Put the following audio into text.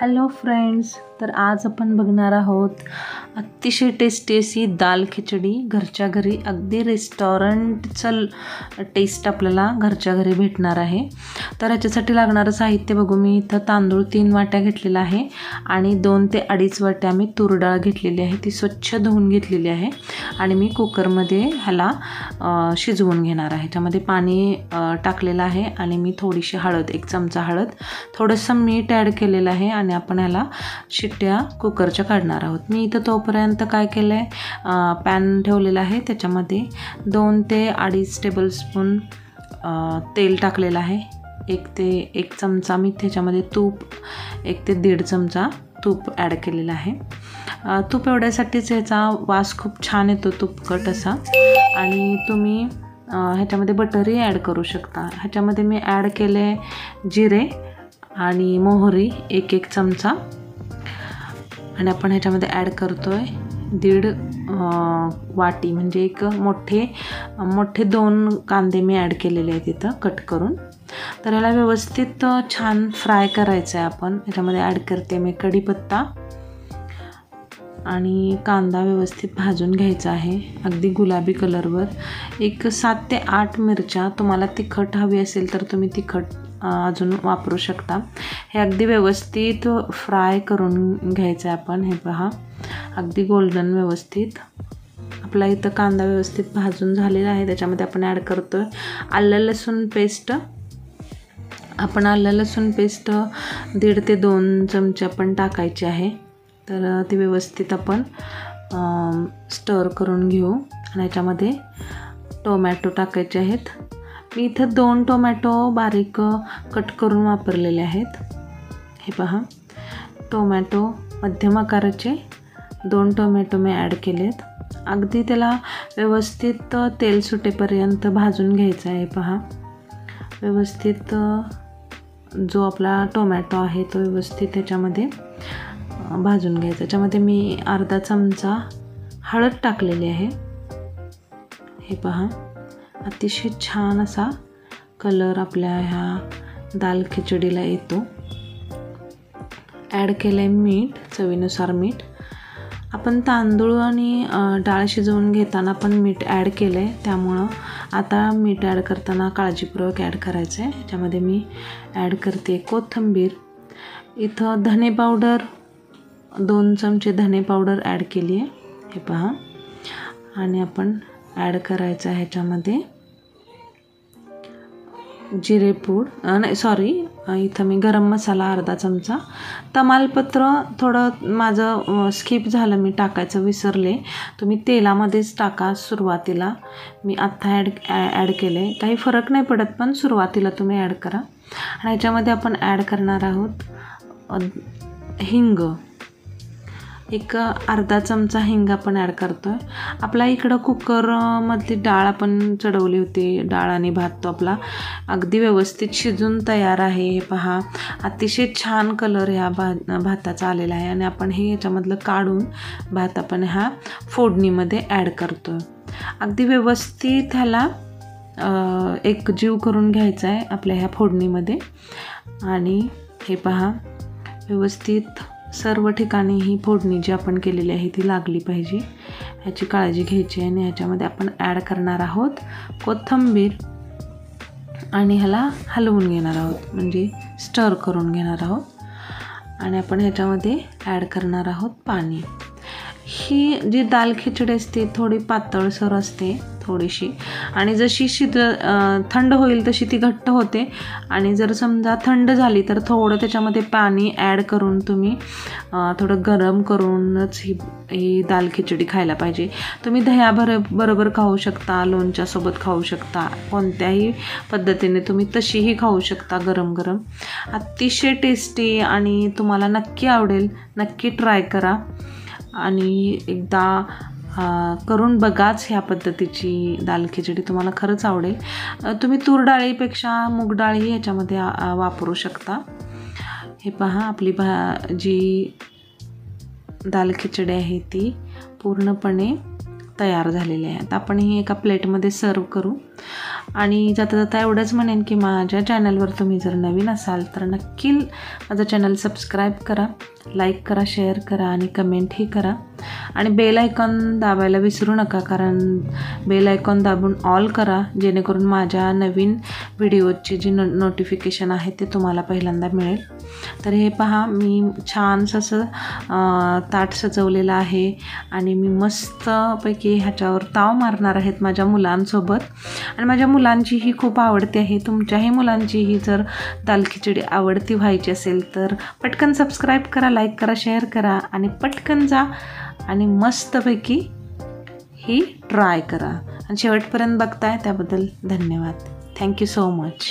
Hello friends, तर आज आपण बघणार आहोत अतिशय टेस्टी अशी दाल खिचडी. घरच्या घरी अगदी रेस्टॉरंटचं टेस्ट आपल्याला घरच्या घरी भेटणार आहे. तर ह्याच्यासाठी लागणारं साहित्य बघू. मी इथं तांदूळ 3 वाट्या घेतलेला आहे आणि 2 ते 2.5 वाट्या मी तूर डाळ घेतलेली आहे. ती स्वच्छ धुवून घेतलेली आहे आणि मी कुकरमध्ये ह्याला शिजवून घेणार आहे. ह्याच्यामध्ये पाणी टाकलेलं आहे आणि मी थोडीशी हळद, 1 चमचा हळद, थोडंसं मीठ ॲड केलेलं आहे आणि आपण ह्याला शिट्ट्या कुकरच्या काढणार आहोत. मी इथं तोपर्यंत काय केलं आहे, पॅन ठेवलेला आहे. त्याच्यामध्ये 2 ते 2.5 टेबलस्पून तेल टाकलेलं आहे. 1 चमचा मी त्याच्यामध्ये तूप, 1 ते 1.5 चमचा तूप ॲड केलेलं आहे. तूप एवढ्यासाठीच ह्याचा वास खूप छान येतो, तुपकट असा. आणि तुम्ही ह्याच्यामध्ये बटरही ॲड करू शकता. ह्याच्यामध्ये मी ॲड केले जिरे आणि मोहरी 1 चमचा आणि आपण ह्याच्यामध्ये ॲड करतो आहे 1.5 वाटी, म्हणजे एक मोठे 2 कांदे मी ॲड केलेले आहेत इथं कट करून. तर ह्याला व्यवस्थित छान फ्राय करायचं आहे. आपण ह्याच्यामध्ये ॲड करते मी कढीपत्ता आणि कांदा व्यवस्थित भाजून घ्यायचा आहे अगदी गुलाबी कलरवर. 7 ते 8 मिरच्या, तुम्हाला तिखट हवी असेल तर तुम्ही तिखट अजून वापरू शकता. हे अगदी व्यवस्थित फ्राय करून घ्यायचं आहे आपण. हे पहा, अगदी गोल्डन व्यवस्थित आपला इथं कांदा व्यवस्थित भाजून झालेला आहे. त्याच्यामध्ये आपण ॲड करतो आहे आलं लसूण पेस्ट. आपण आलं लसूण पेस्ट 1.5 ते 2 चमचे आपण टाकायचे आहे. तर ती व्यवस्थित आपण स्टर करून घेऊ आणि ह्याच्यामध्ये टोमॅटो टाकायचे आहेत. मी इथं 2 टोमॅटो बारीक कट करून वापरलेले आहेत. हे पहा, टोमॅटो मध्यम आकाराचे 2 टोमॅटो मी ॲड केलेत. अगदी त्याला व्यवस्थित तेल सुटेपर्यंत भाजून घ्यायचं आहे. पहा, व्यवस्थित जो आपला टोमॅटो आहे तो व्यवस्थित त्याच्यामध्ये भाजून घ्यायचा. त्याच्यामध्ये मी अर्धा चमचा हळद टाकलेली आहे. हे पहा, अतिशय छान असा कलर आपल्या ह्या दाल खिचडीला येतो. ॲड केलं आहे मीठ, चवीनुसार मीठ. आपण तांदूळ आणि डाळ शिजवून घेताना पण मीठ ॲड केलं आहे, त्यामुळं आता मीठ ॲड करताना काळजीपूर्वक ॲड करायचं आहे. ह्याच्यामध्ये मी ॲड करते कोथिंबीर. इथं धने पावडर 2 चमचे धने पावडर ॲड केली आहे. हे पहा, आणि आपण ॲड करायचं आहे ह्याच्यामध्ये जिरेपूड, इथं मी गरम मसाला अर्धा चमचा. तमालपत्र थोडं माझं स्किप झालं, मी टाकायचं विसरले. तुम्ही तेलामध्येच टाका सुरुवातीला. मी आत्ता ॲड केलं आहे. काही फरक नाही पडत, पण सुरुवातीला तुम्ही ॲड करा. आणि ह्याच्यामध्ये आपण ॲड करणार आहोत हिंग. अर्धा चमचा हिंग आपण ॲड करतो आहे. आपला इकडं कुकरमधली डाळ आपण चढवली होती, डाळ आणि भात तो आपला अगदी व्यवस्थित शिजून तयार आहे. हे पहा, अतिशय छान कलर ह्या भाताचा आलेला आहे. आणि आपण हे याच्यामधलं काढून भात आपण ह्या फोडणीमध्ये ॲड करतो आहे. अगदी व्यवस्थित ह्याला एकजीव करून घ्यायचा आहे आपल्या ह्या फोडणीमध्ये. आणि हे पहा, व्यवस्थित सर्व ठिकाणी ही फोडणी जी आपण केलेली आहे ती लागली पाहिजे, ह्याची काळजी घ्यायची. आणि ह्याच्यामध्ये आपण ॲड करणार आहोत कोथिंबीर आणि ह्याला हलवून घेणार आहोत, म्हणजे स्टर करून घेणार आहोत. आणि आपण ह्याच्यामध्ये ॲड करणार आहोत पाणी. ही जी दाल खिचडी असते थोडी पातळसर असते थोडीशी, आणि जशी थंड होईल तशी ती घट्ट होते. आणि जर समजा थंड झाली तर थोडं त्याच्यामध्ये पाणी ॲड करून तुम्ही थोडं गरम करूनच ही दाल खिचडी खायला पाहिजे. तुम्ही दह्याबरोबर खाऊ शकता, लोणच्यासोबत खाऊ शकता, कोणत्याही पद्धतीने तुम्ही तशीही खाऊ शकता गरम गरम. अतिशय टेस्टी आणि तुम्हाला नक्की आवडेल. नक्की ट्राय करा आणि एकदा करून बघाच ह्या पद्धतीची दाल खिचडी, तुम्हाला खरंच आवडेल. तुम्ही तूर डाळीपेक्षा मूग डाळही ह्याच्यामध्ये वापरू शकता. हे पहा, आपली जी दाल खिचडी आहे ती पूर्णपणे तयार झालेली आहे. आता आपण ही एका प्लेटमध्ये सर्व करू. आणि जाता जाता एवढंच म्हणेन की माझ्या चॅनलवर तुम्ही जर नवीन असाल तर नक्की माझं चॅनल सबस्क्राईब करा, लाईक करा, शेअर करा आणि कमेंटही करा. आणि बेल आयकॉन दाबायला विसरू नका, कारण बेल आयकॉन दाबून ऑल करा, जेणेकरून माझ्या नवीन व्हिडिओची जी नोटिफिकेशन आहे ते तुम्हाला पहिल्यांदा मिळेल. तर हे पहा, मी छानसं असं ताट सजवलेलं आहे आणि मी मस्तपैकी ह्याच्यावर ताव मारणार आहेत माझ्या मुलांसोबत. आणि माझ्या मुलांचीही खूप आवडते आहे. तुमच्याही मुलांचीही जर दाल खिचडी आवडती व्हायची असेल तर पटकन सबस्क्राईब करा, लाईक करा, शेअर करा आणि पटकन जा आणि मस्तपैकी ही ट्राय करा. आणि शेवटपर्यंत बघताय त्याबद्दल धन्यवाद. Thank you so much.